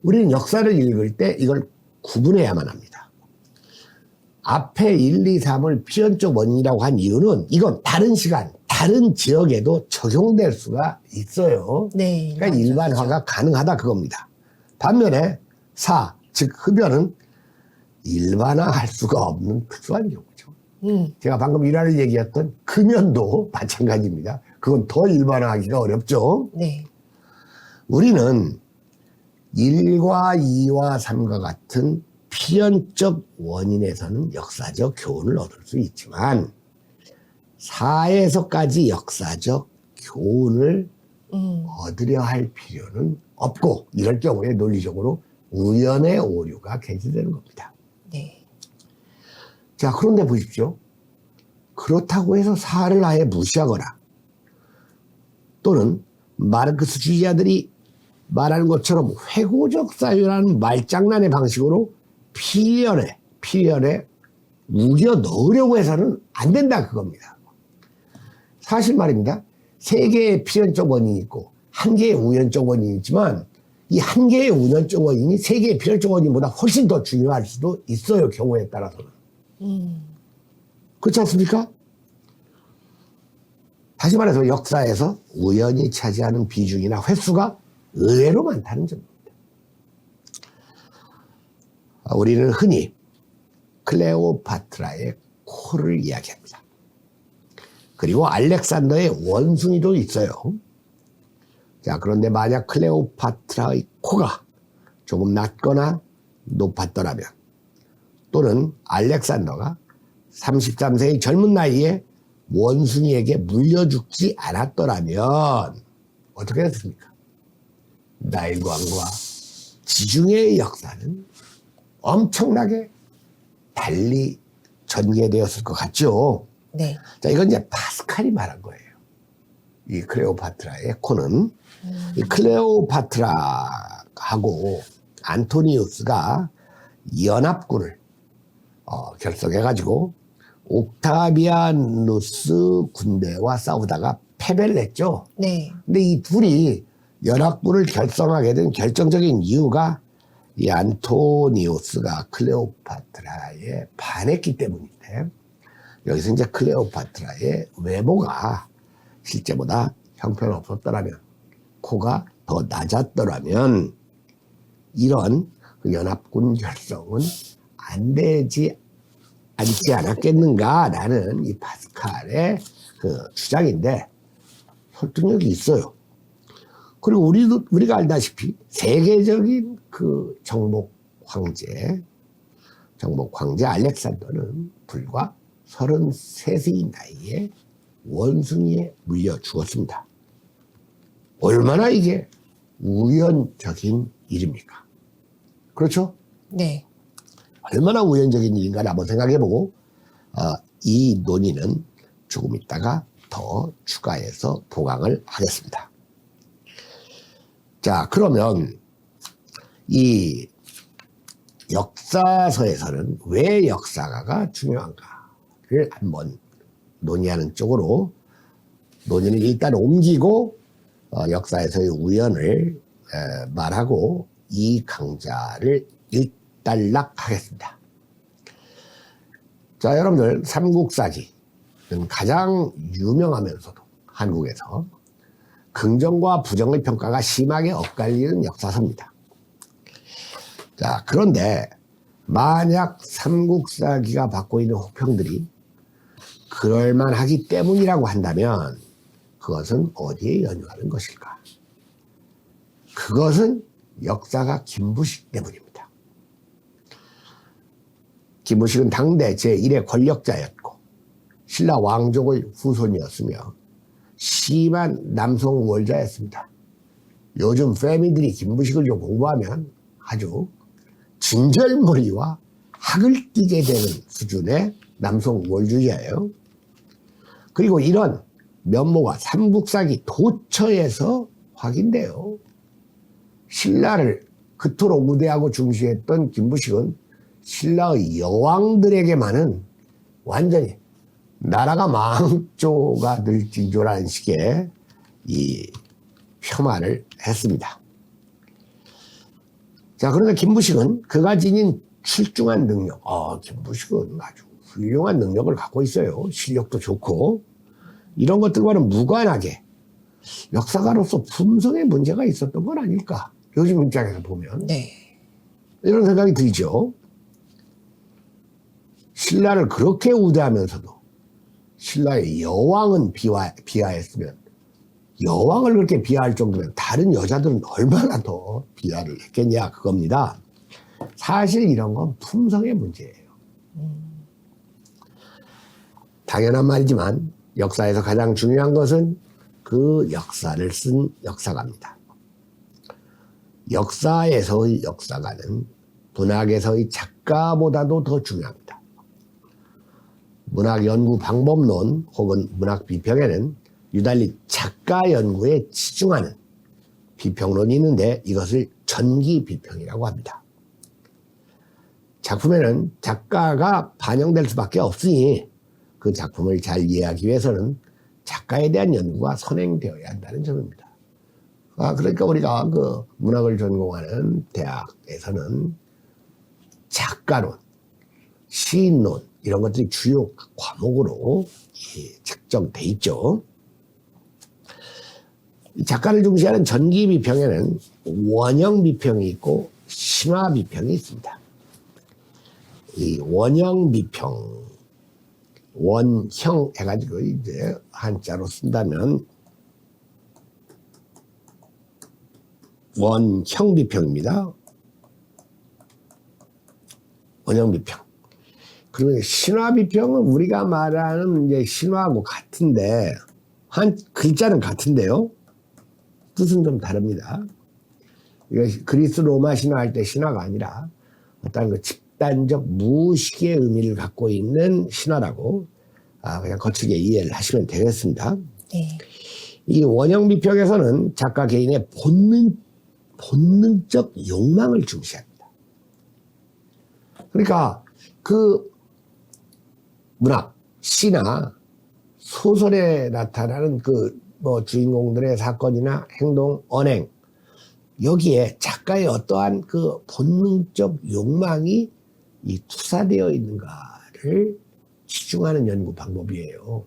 우리는 역사를 읽을 때 이걸 구분해야만 합니다. 앞에 1, 2, 3을 필연적 원인이라고 한 이유는 이건 다른 시간, 다른 지역에도 적용될 수가 있어요. 네. 그러니까 일반화가 가능하다 그겁니다. 반면에 4, 즉 흡연은 일반화할 수가 없는 특수한 경우죠. 제가 방금 일화를 얘기했던 금연도 마찬가지입니다. 그건 더 일반화하기가 어렵죠. 네. 우리는 1과 2와 3과 같은 필연적 원인에서는 역사적 교훈을 얻을 수 있지만 4에서까지 역사적 교훈을 얻으려 할 필요는 없고, 이럴 경우에 논리적으로 우연의 오류가 개시되는 겁니다. 네. 자, 그런데 보십시오. 그렇다고 해서 4를 아예 무시하거나 또는 마르크스주의자들이 말하는 것처럼 회고적 사유라는 말장난의 방식으로 필연에 우겨 넣으려고 해서는 안 된다 그겁니다. 사실 말입니다. 3개의 필연적 원인이 있고 1개의 우연적 원인이 있지만 이 1개의 우연적 원인이 3개의 필연적 원인보다 훨씬 더 중요할 수도 있어요. 경우에 따라서는. 그렇지 않습니까? 다시 말해서 역사에서 우연이 차지하는 비중이나 횟수가 의외로 많다는 점입니다. 우리는 흔히 클레오파트라의 코를 이야기합니다. 그리고 알렉산더의 원숭이도 있어요. 자, 그런데 만약 클레오파트라의 코가 조금 낮거나 높았더라면, 또는 알렉산더가 33세의 젊은 나이에 원숭이에게 물려 죽지 않았더라면 어떻게 됐습니까? 나일강과 지중해의 역사는 엄청나게 달리 전개되었을 것 같죠. 네. 자, 이건 이제 파스칼이 말한 거예요. 이 클레오파트라의 코는 이 클레오파트라하고 안토니우스가 연합군을 결성해가지고 옥타비아누스 군대와 싸우다가 패배를 했죠. 네. 근데 이 둘이 연합군을 결성하게 된 결정적인 이유가 이 안토니우스가 클레오파트라에 반했기 때문인데, 여기서 이제 클레오파트라의 외모가 실제보다 형편없었더라면, 코가 더 낮았더라면 이런 연합군 결성은 안 되지 않지 않았겠는가라는 이 파스칼의 그 주장인데 설득력이 있어요. 그리고 우리가 알다시피 세계적인 그 정복 황제 알렉산더는 불과 33세의 나이에 원숭이에 물려 죽었습니다. 얼마나 이게 우연적인 일입니까? 그렇죠? 네. 얼마나 우연적인 일인가를 한번 생각해보고 이 논의는 조금 있다가 더 추가해서 보강을 하겠습니다. 자, 그러면 이 역사서에서는 왜 역사가가 중요한가를 한번 논의하는 쪽으로 논의를 일단 옮기고 역사에서의 우연을 말하고 이 강좌를 일단락하겠습니다. 자, 여러분들 삼국사기는 가장 유명하면서도 한국에서 긍정과 부정의 평가가 심하게 엇갈리는 역사서입니다. 자, 그런데 만약 삼국사기가 받고 있는 호평들이 그럴만하기 때문이라고 한다면 그것은 어디에 연유하는 것일까? 그것은 역사가 김부식 때문입니다. 김부식은 당대 제1의 권력자였고 신라 왕족의 후손이었으며 심한 남성 우월자였습니다. 요즘 패미들이 김부식을 좀 공부하면 아주 진절머리와 학을 띠게 되는 수준의 남성 우월주의예요. 그리고 이런 면모가 삼국사기 도처에서 확인돼요. 신라를 그토록 우대하고 중시했던 김부식은 신라의 여왕들에게만은 완전히 나라가 망조가 될 징조라는 식의 이 폄하를 했습니다. 자, 그런데 김부식은 그가 지닌 출중한 능력, 김부식은 아주 훌륭한 능력을 갖고 있어요. 실력도 좋고 이런 것들과는 무관하게 역사가로서 품성에 문제가 있었던 건 아닐까. 요즘 입장에서 보면 네. 이런 생각이 들죠. 신라를 그렇게 우대하면서도 신라의 여왕은 비하했으면 여왕을 그렇게 비하할 정도면 다른 여자들은 얼마나 더 비하를 했겠냐 그겁니다. 사실 이런 건 품성의 문제예요. 당연한 말이지만 역사에서 가장 중요한 것은 그 역사를 쓴 역사가입니다. 역사에서의 역사가는 문학에서의 작가보다도 더 중요합니다. 문학 연구 방법론 혹은 문학 비평에는 유달리 작가 연구에 치중하는 비평론이 있는데 이것을 전기 비평이라고 합니다. 작품에는 작가가 반영될 수밖에 없으니 그 작품을 잘 이해하기 위해서는 작가에 대한 연구가 선행되어야 한다는 점입니다. 그러니까 우리가 그 문학을 전공하는 대학에서는 작가론, 시인론 이런 것들이 주요 과목으로 책정돼 있죠. 작가를 중시하는 전기 비평에는 원형 비평이 있고 신화 비평이 있습니다. 이 원형 비평, 원형 해가지고 이제 한자로 쓴다면 원형 비평입니다. 원형 비평. 그러면 신화 비평은 우리가 말하는 이제 신화하고 같은데 한 글자는 같은데요. 뜻은 좀 다릅니다. 이게 그리스 로마 신화 할 때 신화가 아니라 어떤 그 집단적 무의식의 의미를 갖고 있는 신화라고 그냥 거칠게 이해를 하시면 되겠습니다. 네. 이 원형 비평에서는 작가 개인의 본능 본능적 욕망을 중시합니다. 그러니까 그 문학, 시나 소설에 나타나는 그 뭐 주인공들의 사건이나 행동, 언행, 여기에 작가의 어떠한 그 본능적 욕망이 이 투사되어 있는가를 치중하는 연구 방법이에요.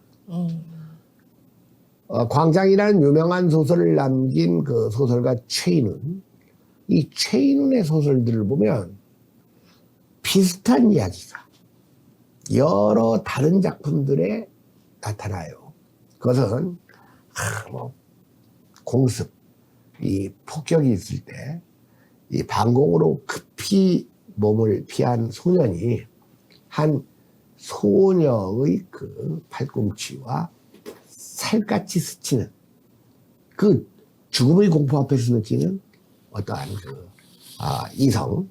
광장이라는 유명한 소설을 남긴 그 소설가 최인훈, 이 최인훈의 소설들을 보면 비슷한 이야기가 여러 다른 작품들에 나타나요. 그것은 뭐 공습, 이 폭격이 있을 때 이 방공으로 급히 몸을 피한 소년이 한 소녀의 그 팔꿈치와 살갗이 스치는 그 죽음의 공포 앞에서 느끼는 어떠한 그 이성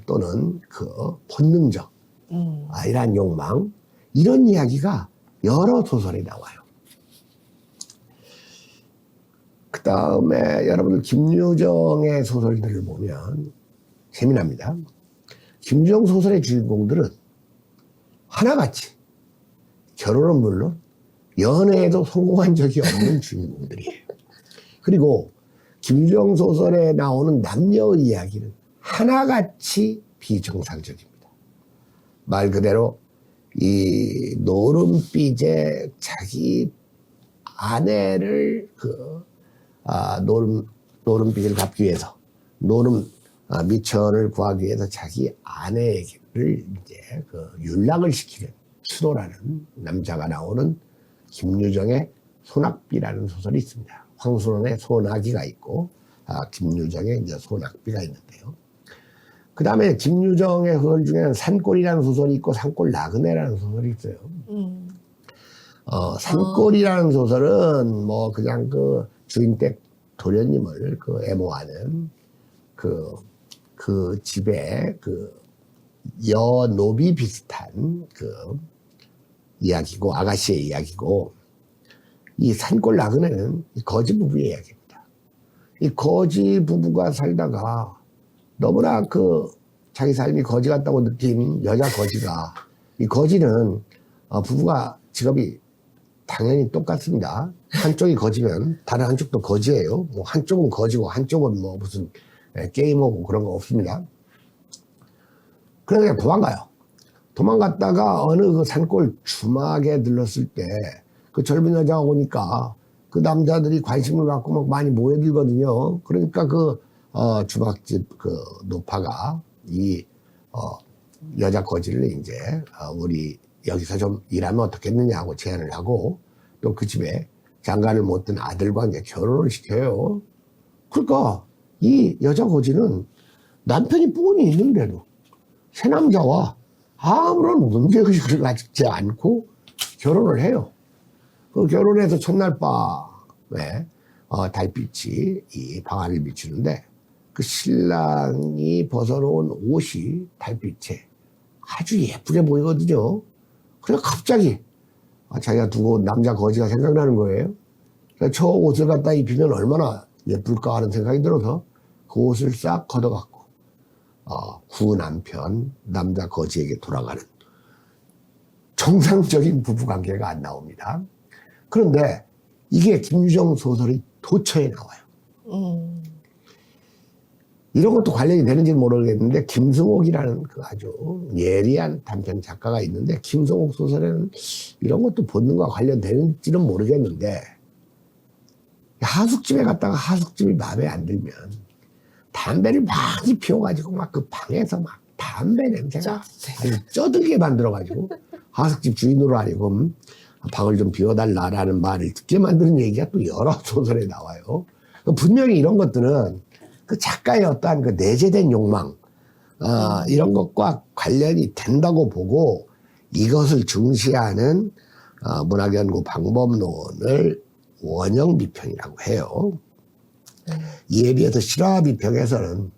또는 그 본능적 이러한 욕망, 이런 이야기가 여러 소설에 나와요. 그 다음에 여러분들 김유정의 소설들을 보면 재미납니다. 김유정 소설의 주인공들은 하나같이 결혼은 물론 연애에도 성공한 적이 없는 주인공들이에요. 그리고 김유정 소설에 나오는 남녀의 이야기는 하나같이 비정상적입니다. 말 그대로 이 노름빛의 자기 아내를 노름빛을 갚기 위해서 미천을 구하기 위해서 자기 아내를 이제 윤락을 시키는 추도라는 남자가 나오는 김유정의 소낙비라는 소설이 있습니다. 황순원의 소나기가 있고 김유정의 이제 소낙비가 있는데요. 그 다음에 김유정의 소설 중에는 산골이라는 소설이 있고 산골 나그네라는 소설이 있어요. 산골이라는 소설은 뭐 그냥 그 주인댁 도련님을 애모하는 그 집에 여노비 비슷한 이야기고, 아가씨의 이야기고, 이 산골 나그네는 이 거지 부부의 이야기입니다. 이 거지 부부가 살다가 너무나 자기 삶이 거지 같다고 느낀 여자 거지가, 이 거지는 부부가 직업이 당연히 똑같습니다. 한쪽이 거지면 다른 한쪽도 거지예요. 뭐 한쪽은 거지고 한쪽은 뭐 무슨 게이머고 그런 거 없습니다. 그래서 그냥 도망갔다가 어느 그 산골 주막에 들렀을 때 그 젊은 여자가 오니까 그 남자들이 관심을 갖고 막 많이 모여들거든요. 그러니까 주막집 노파가 이 여자 거지를 이제 우리 여기서 좀 일하면 어떻겠느냐고 제안을 하고, 또 그 집에 장가를 못 든 아들과 이제 결혼을 시켜요. 그러니까 이 여자 거지는 남편이 뻔히 있는데도 새 남자와 아무런 문제의식을 가지지 않고 결혼을 해요. 그 결혼해서 첫날 밤에 달빛이 이 방안을 비추는데 그 신랑이 벗어놓은 옷이 달빛에 아주 예쁘게 보이거든요. 그래서 갑자기 자기가 두고 온 남자 거지가 생각나는 거예요. 그래서 저 옷을 갖다 입히면 얼마나 예쁠까 하는 생각이 들어서 그 옷을 싹 걷어갖고 구 남편 남자 거지에게 돌아가는 정상적인 부부관계가 안 나옵니다. 그런데 이게 김유정 소설의 도처에 나와요. 이런 것도 관련이 되는지는 모르겠는데 김승옥이라는 아주 예리한 단편 작가가 있는데, 김승옥 소설에는 이런 것도 본능과 관련되는지는 모르겠는데, 하숙집에 갔다가 하숙집이 마음에 안 들면 담배를 많이 피워가지고 막 그 방에서 막 담배 냄새가 아주 쩌들게 만들어가지고 하숙집 주인으로 하려고 방을 좀 비워달라라는 말을 듣게 만드는 얘기가 또 여러 소설에 나와요. 분명히 이런 것들은 그 작가의 어떠한 내재된 욕망, 이런 것과 관련이 된다고 보고 이것을 중시하는 문학연구 방법론을 원형 비평이라고 해요. 이에 비해서 실화 비평에서는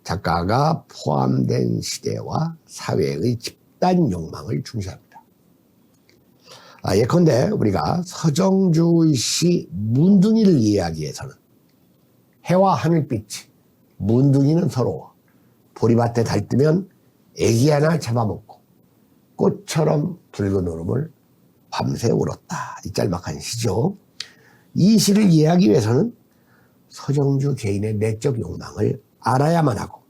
작가가 포함된 시대와 사회의 집단 욕망을 중시합니다. 예컨대 우리가 서정주의 시 문둥이를 이해하기 위해서는 해와 하늘빛이, 문둥이는 서러워. 보리밭에 달뜨면 애기 하나 잡아먹고 꽃처럼 붉은 울음을 밤새 울었다. 이 짤막한 시죠. 이 시를 이해하기 위해서는 서정주 개인의 내적 욕망을 알아야만 하고,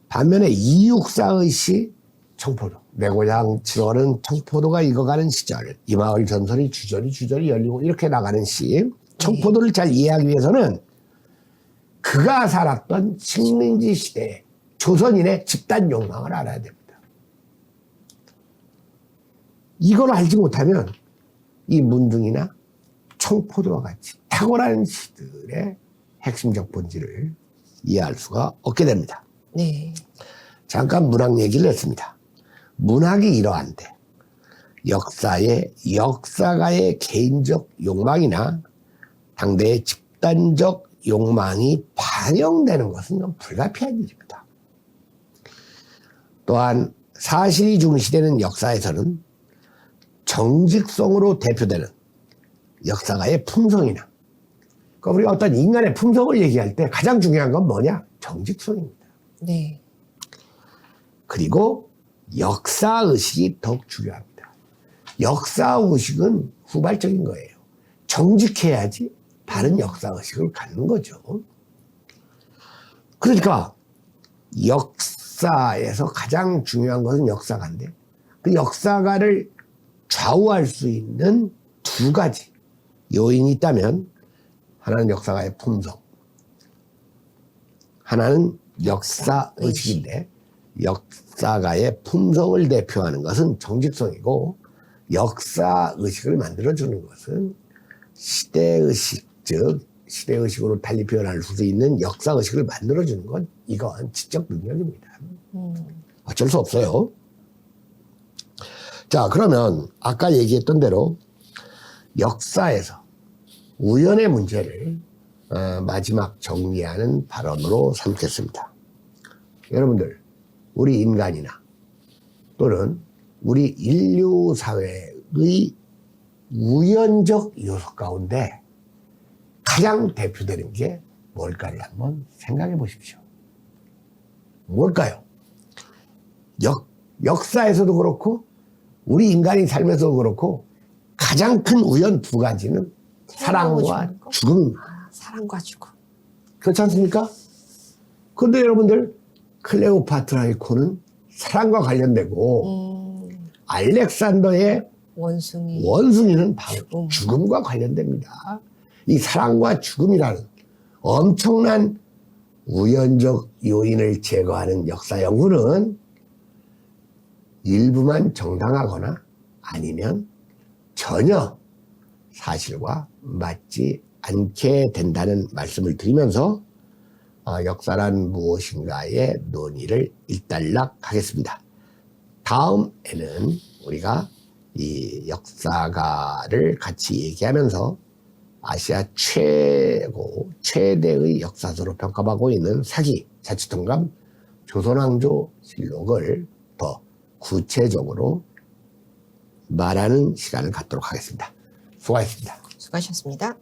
반면에 이육사의 시 청포도, 내 고향 7월은 청포도가 익어가는 시절, 이 마을 전설이 주저리 열리고 이렇게 나가는 시 청포도를 잘 이해하기 위해서는 그가 살았던 식민지 시대의 조선인의 집단 욕망을 알아야 됩니다. 이걸 알지 못하면 이 문둥이나 청포도와 같이 탁월한 시들의 핵심적 본질을 이해할 수가 없게 됩니다. 네. 잠깐 문학 얘기를 했습니다. 문학이 이러한데 역사가의 개인적 욕망이나 당대의 집단적 욕망이 반영되는 것은 좀 불가피한 일입니다. 또한 사실이 중시되는 역사에서는 정직성으로 대표되는 역사가의 품성이나, 그러니까 우리가 어떤 인간의 품성을 얘기할 때 가장 중요한 건 뭐냐? 정직성입니다. 네. 그리고 역사의식이 더욱 중요합니다. 역사의식은 후발적인 거예요. 정직해야지 바른 역사의식을 갖는 거죠. 그러니까 역사에서 가장 중요한 것은 역사가인데, 그 역사가를 좌우할 수 있는 두 가지 요인이 있다면, 하나는 역사가의 품성, 하나는 역사의식인데, 역사가의 품성을 대표하는 것은 정직성이고, 역사의식을 만들어주는 것은 시대의식, 즉 시대의식으로 달리 표현할 수 있는 역사의식을 만들어주는 건 이건 지적 능력입니다. 어쩔 수 없어요. 자, 그러면 아까 얘기했던 대로 역사에서 우연의 문제를 마지막 정리하는 발언으로 삼겠습니다. 여러분들, 우리 인간이나 또는 우리 인류 사회의 우연적 요소 가운데 가장 대표되는 게 뭘까를 한번 생각해 보십시오. 뭘까요? 역사에서도 그렇고 우리 인간이 살면서도 그렇고 가장 큰 우연 두 가지는 사랑과 죽음입니다. 사랑과 죽음. 그렇지 않습니까? 그런데 여러분들, 클레오파트라의 코는 사랑과 관련되고 알렉산더의 원숭이는 바로 죽음과 관련됩니다. 이 사랑과 죽음이라는 엄청난 우연적 요인을 제거하는 역사 연구는 일부만 정당하거나 아니면 전혀 사실과 맞지 않게 된다는 말씀을 드리면서 역사란 무엇인가의 논의를 일단락하겠습니다. 다음에는 우리가 이 역사가를 같이 얘기하면서 아시아 최대의 역사서로 평가받고 있는 사기 자치통감 조선왕조 실록을 더 구체적으로 말하는 시간을 갖도록 하겠습니다. 수고하셨습니다. 수고하셨습니다.